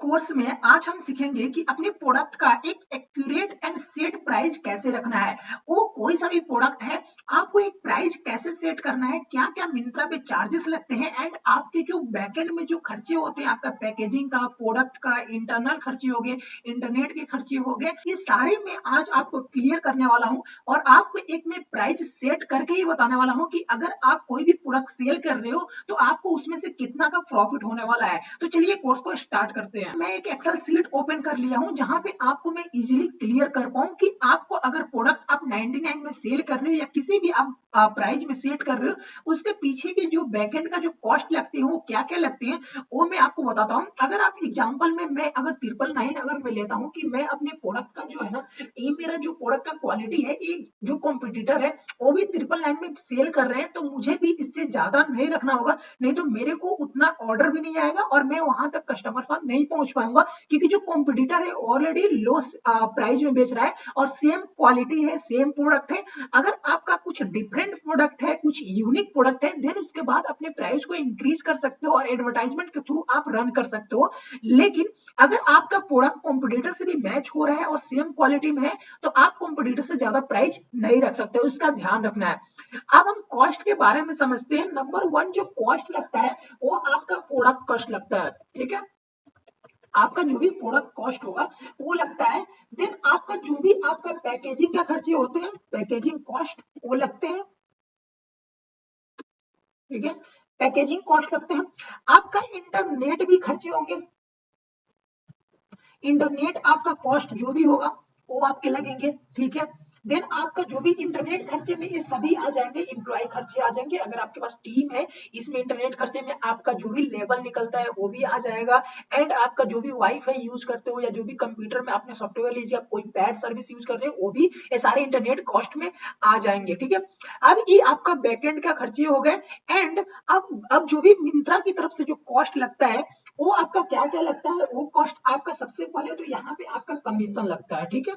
Course में आज हम सीखेंगे कि अपने प्रोडक्ट का एक एक्यूरेट एंड सेट प्राइस कैसे रखना है। वो कोई सा भी प्रोडक्ट है, आपको एक प्राइस कैसे सेट करना है, क्या क्या मिंत्रा पे चार्जेस लगते हैं एंड आपके जो बैकएंड में जो खर्चे होते हैं, आपका पैकेजिंग का, प्रोडक्ट का, इंटरनल खर्चे हो गए, इंटरनेट के खर्चे हो गए, ये सारे मैं आज आपको क्लियर करने वाला हूँ और आपको एक मैं प्राइस सेट करके ही बताने वाला हूँ कि अगर आप कोई भी प्रोडक्ट सेल कर रहे हो तो आपको उसमें से कितना का प्रॉफिट होने वाला है। तो चलिए कोर्स को स्टार्ट करते हैं। मैं एक एक्सेल शीट ओपन कर लिया हूं जहां पे आपको मैं इजीली क्लियर कर पाऊं कि आपको अगर प्रोडक्ट आप 99 में सेल कर रहे हो या किसी भी आप प्राइस में सेट कर रहे हो, उसके पीछे के जो बैकएंड का जो कॉस्ट लगते हैं वो क्या क्या लगते हैं वो मैं आपको बताता हूं। अगर आप एग्जांपल में मैं अगर 999 अगर मैं लेता हूं कि मैं अपने प्रोडक्ट का जो है ना, ये मेरा जो प्रोडक्ट का क्वालिटी है, ये जो कॉम्पिटिटर है वो भी 999 में सेल कर रहे हैं, तो मुझे भी इससे ज्यादा नहीं रखना होगा, नहीं तो मेरे को उतना ऑर्डर भी नहीं आएगा और मैं वहां तक कस्टमर पास नहीं पहुंच पाऊंगा, क्योंकि जो कॉम्पिटिटर है ऑलरेडी लो प्राइस में बेच रहा है और सेम क्वालिटी है, सेम प्रोडक्ट है। अगर आपका कुछ डिफरेंट प्रोडक्ट है, कुछ यूनिक प्रोडक्ट है, देन उसके बाद अपने प्राइस को इंक्रीज कर सकते हो और एडवर्टाइजमेंट के थ्रू आप रन कर सकते हो। लेकिन अगर आपका प्रोडक्ट कॉम्पिटिटर से भी मैच हो रहा है और सेम क्वालिटी में है, तो आप कॉम्पिटिटर से ज्यादा प्राइस नहीं रख सकते हो, इसका ध्यान रखना है। अब हम कॉस्ट के बारे में समझते हैं। नंबर वन जो कॉस्ट लगता है वो आपका प्रोडक्ट कॉस्ट लगता है, ठीक है। आपका जो भी प्रोडक्ट कॉस्ट होगा वो लगता है। देन आपका जो भी आपका पैकेजिंग का खर्चे होते हैं, पैकेजिंग कॉस्ट वो लगते हैं, ठीक है। पैकेजिंग कॉस्ट लगते हैं। आपका इंटरनेट भी खर्चे होंगे, इंटरनेट आपका कॉस्ट जो भी होगा वो आपके लगेंगे, ठीक है। देन आपका जो भी इंटरनेट खर्चे में ये सभी आ जाएंगे, एम्प्लॉय खर्चे आ जाएंगे, अगर आपके पास टीम है इसमें इंटरनेट खर्चे में आपका जो भी लेवल निकलता है वो भी आ जाएगा। एंड आपका जो भी वाईफाई यूज करते हो या जो भी कंप्यूटर में आपने सॉफ्टवेयर लीजिए, आप कोई पैड सर्विस यूज कर रहे हो, वो भी ये सारे इंटरनेट कॉस्ट में आ जाएंगे, ठीक है। अब ये आपका बैकएंड का खर्चे हो गए। एंड अब जो भी मिंत्रा की तरफ से जो कॉस्ट लगता है वो आपका क्या क्या लगता है, वो कॉस्ट आपका सबसे पहले तो यहाँ पे आपका कमीशन लगता है, ठीक है।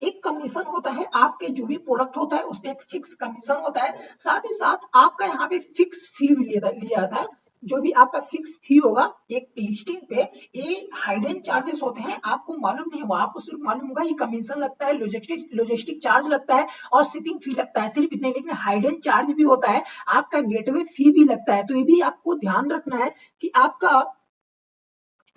एक कमीशन होता है, आपके जो भी प्रोडक्ट होता है उसपे एक फिक्स कमीशन होता है, साथ ही साथ आपका यहाँ पे फिक्स फी भी लिया जाता है। जो भी आपका फिक्स फी होगा एक लिस्टिंग पे, ये हाइडन चार्जेस होते हैं, आपको मालूम नहीं होगा, आपको सिर्फ मालूम होगा ये कमीशन लगता है, लॉजिस्टिक चार्ज लगता है और शिपिंग फी लगता है, सिर्फ इतने। लेकिन हाइडन चार्ज भी होता है, आपका गेटवे फी भी लगता है, तो ये भी आपको ध्यान रखना है कि आपका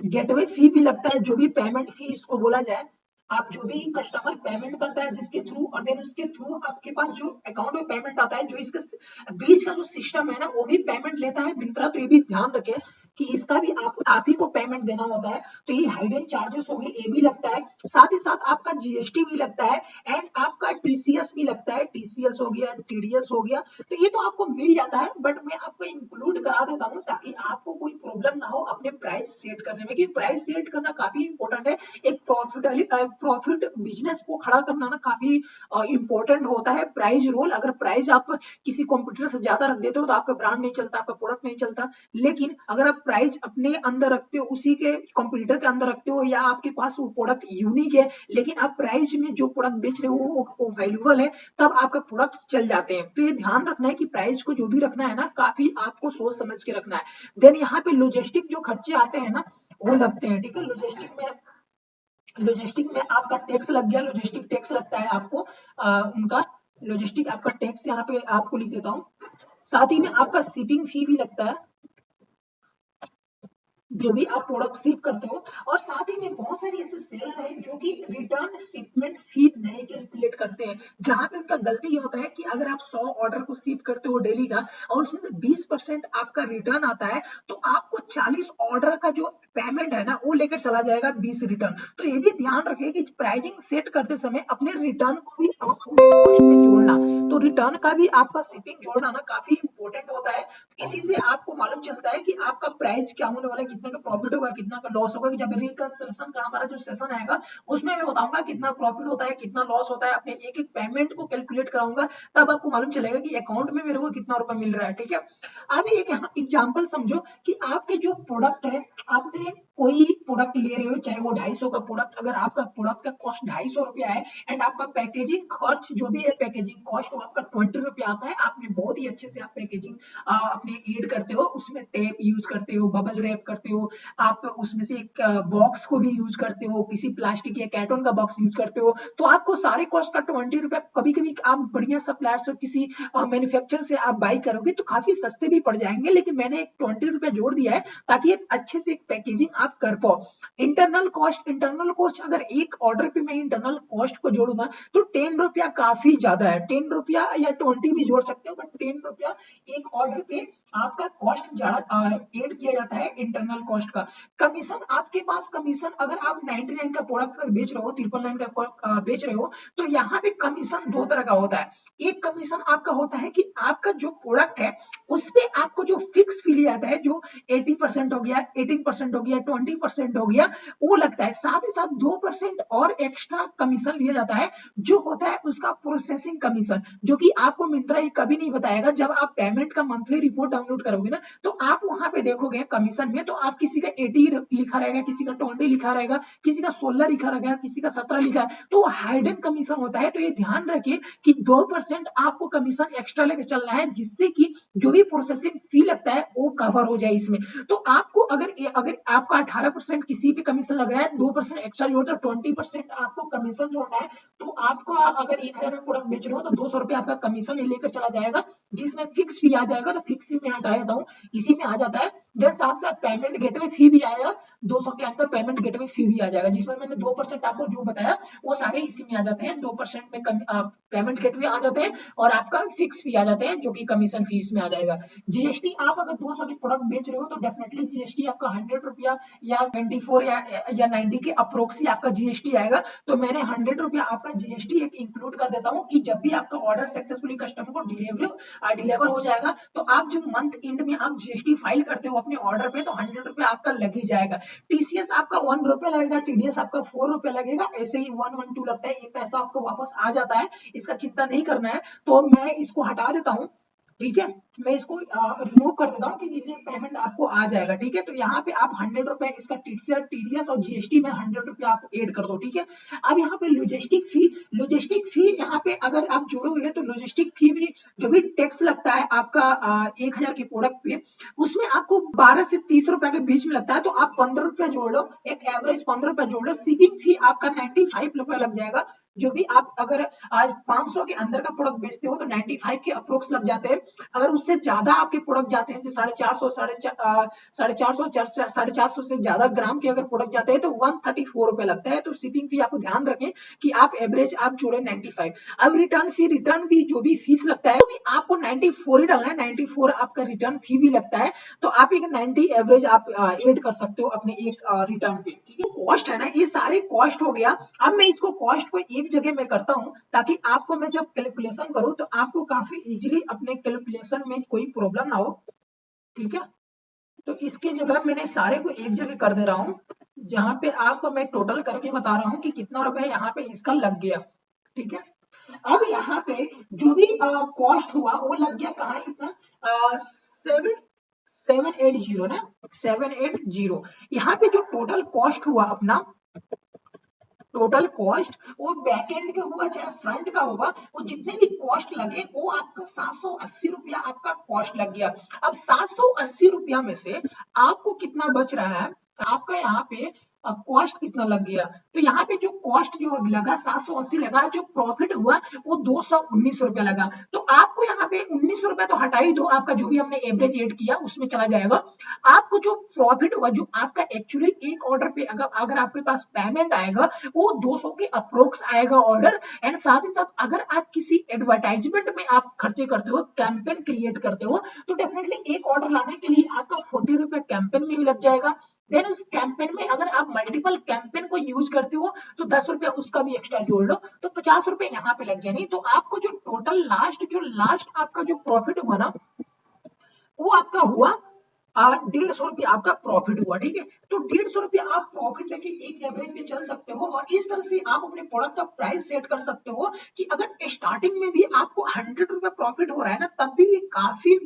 गेटवे फी भी लगता है, जो भी पेमेंट फी इसको बोला जाए। आप जो भी कस्टमर पेमेंट करता है जिसके थ्रू, और देन उसके थ्रू आपके पास जो अकाउंट में पेमेंट आता है, जो इसके बीच का जो सिस्टम है ना वो भी पेमेंट लेता है मिंत्रा, तो ये भी ध्यान रखें कि इसका भी आप ही को पेमेंट देना होता है, तो ये हाइडन चार्जेस हो गए, ये भी लगता है। साथ ही साथ आपका जीएसटी भी लगता है एंड आपका टीसीएस भी लगता है, टीसीएस हो गया, टीडीएस हो गया, तो ये तो आपको मिल जाता है, बट मैं आपको इंक्लूड करा देता हूँ ताकि आपको कोई प्रॉब्लम ना हो अपने प्राइस सेट करने में, क्योंकि प्राइस सेट करना काफी इंपॉर्टेंट है। एक प्रॉफिट बिजनेस को खड़ा करना ना काफी इंपॉर्टेंट होता है। प्राइस रोल, अगर प्राइस आप किसी कॉम्पिटिटर से ज्यादा रख देते हो तो आपका ब्रांड नहीं चलता, आपका प्रोडक्ट नहीं चलता। लेकिन अगर आप प्राइस अपने अंदर रखते हो, उसी के कॉम्पिटिटर के अंदर रखते हो, या आपके पास वो प्रोडक्ट यूनिक है लेकिन आप प्राइस में जो प्रोडक्ट बेच रहे हो वो वैल्यूबल है, तब आपका प्रोडक्ट चल जाते हैं। तो ये ध्यान रखना है कि प्राइस को जो भी रखना है ना, काफी आपको सोच समझ के रखना है। देन यहाँ पे लॉजिस्टिक जो खर्चे आते हैं ना वो लगते हैं, ठीक है। लॉजिस्टिक में आपका टैक्स लग गया, लॉजिस्टिक टैक्स लगता है आपको, उनका लॉजिस्टिक आपका टैक्स यहाँ पे आपको लिख देता हूँ। साथ ही में आपका शिपिंग फी भी लगता है, जो भी आप प्रोडक्ट शिप करते हो। और साथ ही में बहुत सारी ऐसे सेलर हैं जो कि रिटर्न शिपमेंट फी नहीं कैलकुलेट करते हैं, जहां पे उनका गलती ये होता है कि अगर आप 100 ऑर्डर को शिप करते हो डेली का और उसमें से 20% आपका रिटर्न आता है, तो आपको 40 ऑर्डर का जो पेमेंट है ना वो लेकर चला जाएगा 20 रिटर्न। तो ये भी ध्यान रखिए कि प्राइसिंग सेट करते समय अपने रिटर्न को भी आप कॉस्ट में जोड़ना, तो रिटर्न का भी आपका शिपिंग जोड़ना ना काफी इंपॉर्टेंट होता है। इसी से आपको मालूम चलता है कि आपका प्राइस क्या होने वाला है, कितना का प्रॉफिट होगा, कितना का लॉस होगा। जब रिकंसल्टेशन का हमारा जो सेशन आएगा उसमें मैं बताऊंगा कितना प्रॉफिट होता है, कितना लॉस होता है, अपने एक एक पेमेंट को कैलकुलेट कराऊंगा, तब आपको मालूम चलेगा कि अकाउंट में मेरे को कितना रुपया मिल रहा है, ठीक है। अब एक यहाँ एग्जांपल समझो कि आपके जो प्रोडक्ट है, आपने कोई प्रोडक्ट ले रहे हो, चाहे वो 250 का प्रोडक्ट, अगर आपका प्रोडक्ट का कॉस्ट 250 रुपया है एंड आपका पैकेजिंग खर्च जो भी है पैकेजिंग कॉस्ट वो आपका 20 रुपया आता है, आपने बहुत ही अच्छे से आप पैकेजिंग अपने एड करते हो, उसमें टेप यूज करते हो, बबल रैप करते हो, आप उसमें से एक बॉक्स को भी यूज करते हो, किसी प्लास्टिक या कार्टून का बॉक्स यूज करते हो, तो आपको सारे कॉस्ट का 20 रुपया, कभी कभी आप बढ़िया सप्लायर से किसी मैन्युफैक्चरर से आप बाई करोगे तो काफी सस्ते भी पड़ जाएंगे, लेकिन मैंने एक 20 रुपया जोड़ दिया है ताकि एक अच्छे से एक पैकेजिंग आप कर पाओ। इंटरनल कॉस्ट अगर एक ऑर्डर पे मैं इंटरनल कॉस्ट को जोड़ूंगा तो 10 रुपया काफी ज्यादा है, 10 रुपया या 20 भी जोड़ सकते हो, बट 10 रुपया एक ऑर्डर पे आपका कॉस्ट ज्यादा एड किया जाता है इंटरनल कॉस्ट का। कमीशन, आपके पास कमीशन, अगर आप 99 का प्रोडक्ट बेच रहे हो, 999 का बेच रहे हो, तो यहाँ पे कमीशन दो तरह का होता है। एक कमीशन आपका होता है कि आपका जो प्रोडक्ट है उस पे आपको जो फिक्स फी लिया जाता है, जो 80% हो गया, 18% हो गया, 20% हो गया, वो लगता है। साथ ही साथ 2% और एक्स्ट्रा कमीशन लिया जाता है, जो होता है उसका प्रोसेसिंग कमीशन, जो कि आपको मिंत्रा ये कभी नहीं बताएगा। जब आप पेमेंट का मंथली रिपोर्ट डाउनलोड करोगे ना, तो आप वहां पे देखोगे कमीशन में, तो आप किसी का 80 लिखा रहेगा, किसी का 20 लिखा रहेगा, किसी का 16 लिखा रहेगा, किसी का 17 लिखा है, तो हाइडन कमीशन होता है। तो ये ध्यान रखिए कि 2% आपको कमीशन एक्स्ट्रा लेके चलना है, जिससे कि जो भी प्रोसेसिंग फी लगता है वो कवर हो जाए इसमें। तो आपको अगर आपका 18% किसी पे कमीशन लग रहा है, 2% एक्स्ट्रा जोड़कर 20% आपको कमीशन जोड़ना है, तो आपको अगर 1000 में प्रोडक्ट बेच रहे हो तो 200 रुपए आपका कमीशन लेकर चला जाएगा, जिसमें फिक्स फी आ जाएगा। तो फिक्स फी में हटा देता हूँ, इसी में आ जाता है। देन साथ साथ पेमेंट गेटवे फी भी आएगा, 200 के अंदर पेमेंट गेटवे फी भी आ जाएगा, जिसमें मैंने 2% आपको जो बताया वो सारे इसी में आ जाते हैं। 2% में पेमेंट गेटवे आ जाते हैं और आपका फिक्स फी आ जाते हैं, जो कि कमीशन फीस में आ जाएगा। जीएसटी, आप अगर 200 के प्रोडक्ट बेच रहे हो तो डेफिनेटली जीएसटी आपका 100 रुपया या 24 या 90 के अप्रोक्स ही आपका जीएसटी आएगा। तो मैंने 100 रुपया आपका जीएसटी एक इंक्लूड कर देता हूँ कि जब भी आपका ऑर्डर सक्सेसफुली कस्टमर को डिलीवर हो जाएगा, तो आप जब मंथ एंड में आप जीएसटी फाइल करते हो अपने ऑर्डर पे, तो 100 रुपया आपका लग ही जाएगा। टीसीएस आपका 1 रुपया लगेगा, टीडीएस आपका 4 रुपया लगेगा, ऐसे ही 112 लगता है, ये पैसा आपको वापस आ जाता है, इसका चिंता नहीं करना है। तो मैं इसको हटा देता हूँ, ठीक है, मैं इसको रिमूव कर देता हूँ कि ये पेमेंट आपको आ जाएगा। ठीक है, तो यहाँ पे आप 100 रुपए इसका टीडीएस और जीएसटी में 100 रुपया आप ऐड कर दो। ठीक है, अब यहाँ पे लॉजिस्टिक फी यहाँ पे अगर आप जोड़ोगे तो लॉजिस्टिक फी भी, जो भी टैक्स लगता है आपका 1000 के प्रोडक्ट पे, उसमें आपको 12 से 30 रुपए के बीच में लगता है, तो आप 15 रुपया जोड़ लो, एक एवरेज 15 रुपया जोड़ लो। शिपिंग फी आपका 95 रुपया लग जाएगा, जो भी आप अगर आज 500 के अंदर का प्रोडक्ट बेचते हो तो 95 के अप्रोक्स लग जाते हैं। अगर उससे ज्यादा आपके प्रोडक्ट जाते हैं, 450 450 से ज्यादा ग्राम के अगर प्रोडक्ट जाते हैं तो 134 रुपए लगता है। तो शिपिंग फी आपको ध्यान रखें कि आप एवरेज आप जोड़े 95। अब रिटर्न फी जो भी फीस लगता है, तो भी आपको 94 ही डालना है, 94 आपका रिटर्न फी भी लगता है, तो आप एक 90 एवरेज आप ऐड कर सकते हो अपने एक रिटर्न पे। ठीक है, कॉस्ट है ना, ये सारे कॉस्ट हो गया। अब मैं इसको कॉस्ट को एक जगह में करता हूँ ताकि आपको मैं जब कैलकुलेशन करूँ तो आपको काफी इजीली अपने कैलकुलेशन में कोई प्रॉब्लम ना हो। ठीक है, तो इसकी जगह मैंने सारे को एक जगह कर दे रहा हूँ, जहां पे आपको मैं टोटल करके बता रहा हूँ कि कितना रुपए यहाँ पे इसका लग गया। ठीक है, अब यहाँ पे जो भी कॉस्ट हुआ वो लग गया कहाँ, इतना 780 ना, 780। यहाँ पे जो टोटल कॉस्ट हुआ अपना, टोटल कॉस्ट वो बैक एंड का हुआ चाहे फ्रंट का होगा, वो जितने भी कॉस्ट लगे वो आपका 780 रुपया आपका कॉस्ट लग गया। अब 780 रुपया में से आपको कितना बच रहा है, आपका यहाँ पे कॉस्ट कितना लग गया, तो यहाँ पे जो कॉस्ट जो लगा 780 लगा, जो प्रॉफिट हुआ वो 219 रुपया लगा। तो आपको यहाँ पे 19 रुपया तो हटा ही दो, आपका जो भी हमने एवरेज एड किया उसमें चला जाएगा। आपको जो प्रॉफिट होगा, जो आपका एक्चुअली एक ऑर्डर पे अगर आपके पास पेमेंट आएगा वो 200 के अप्रोक्स आएगा ऑर्डर। एंड साथ ही साथ अगर आप किसी एडवर्टाइजमेंट में आप खर्चे करते हो, कैंपेन क्रिएट करते हो, तो डेफिनेटली एक ऑर्डर लाने के लिए आपका 40 रुपया कैंपेन में ही लग जाएगा। देन उस कैंपेन में अगर आप मल्टीपल कैंपेन को यूज करते हो तो 10 रुपया उसका भी एक्स्ट्रा जोड़ लो, तो 50 रुपए यहाँ पे लग गया। नहीं तो आपको जो टोटल लास्ट आपका जो प्रॉफिट हुआ ना, वो आपका हुआ 150 रुपया आपका प्रॉफिट हुआ। ठीक है, तो 150 रुपया आप प्रॉफिट लेके एक एवरेज पे चल सकते हो, और इस तरह से आप अपने प्रोडक्ट का प्राइस सेट कर सकते हो कि अगर स्टार्टिंग में भी आपको 100 रुपया प्रॉफिट हो रहा है ना, तब भी ये काफी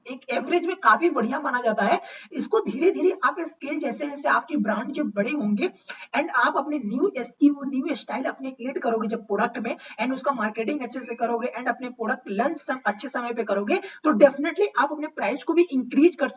एक एवरेज में काफी बढ़िया माना जाता है। इसको धीरे धीरे आप स्केल जैसे जैसे आपकी ब्रांड जब बड़े होंगे एंड आप अपने न्यू एसक्यू न्यू स्टाइल अपने ऐड करोगे जब प्रोडक्ट में, एंड उसका मार्केटिंग अच्छे से करोगे एंड अपने प्रोडक्ट लॉन्च अच्छे समय पे करोगे, तो डेफिनेटली आप अपने प्राइस को भी इंक्रीज कर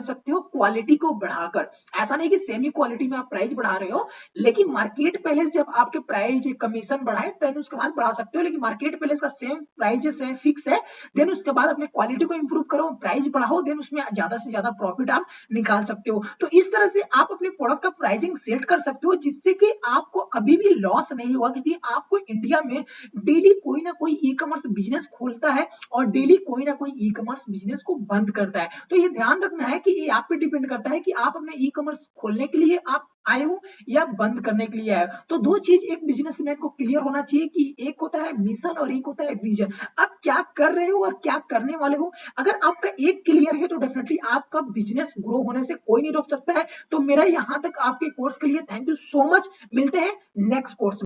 सकते हो क्वालिटी को बढ़ाकर। ऐसा नहीं कि सेमी क्वालिटी में आप प्राइस बढ़ा रहे हो, लेकिन मार्केट पहले जब आपके प्राइस कमीशन बढ़ाए देन उसके बाद बढ़ा सकते हो, लेकिन मार्केट पहले का सेम प्राइस है, फिक्स है। देन उसके बाद अपने क्वालिटी को इंप्रूव करो, प्राइस बढ़ाओ, देन उसमें ज्यादा से ज्यादा प्रॉफिट आप निकाल सकते हो। तो इस तरह से आप अपने प्रोडक्ट का प्राइसिंग सेट कर सकते हो, जिससे कि आपको कभी भी लॉस नहीं होगा, क्योंकि आपको इंडिया में डेली कोई ना कोई ई कॉमर्स बिजनेस खोलता है और डेली कोई ना कोई ई कॉमर्स बिजनेस को बंद करता है। तो ये ध्यान रखना है कि ये आप पे डिपेंड करता है कि आप अपने ई कॉमर्स खोलने के लिए आप आए हो या बंद करने के लिए आए हो। तो दो चीज एक बिजनेसमैन को क्लियर होना चाहिए कि एक होता है मिशन और एक होता है विजन। आप क्या कर रहे हो और क्या करने वाले हो, अगर आपका एक क्लियर है तो डेफिनेटली आपका बिजनेस ग्रो होने से कोई नहीं रोक सकता है। तो मेरा यहाँ तक आपके कोर्स के लिए थैंक यू सो मच। मिलते हैं नेक्स्ट कोर्स में।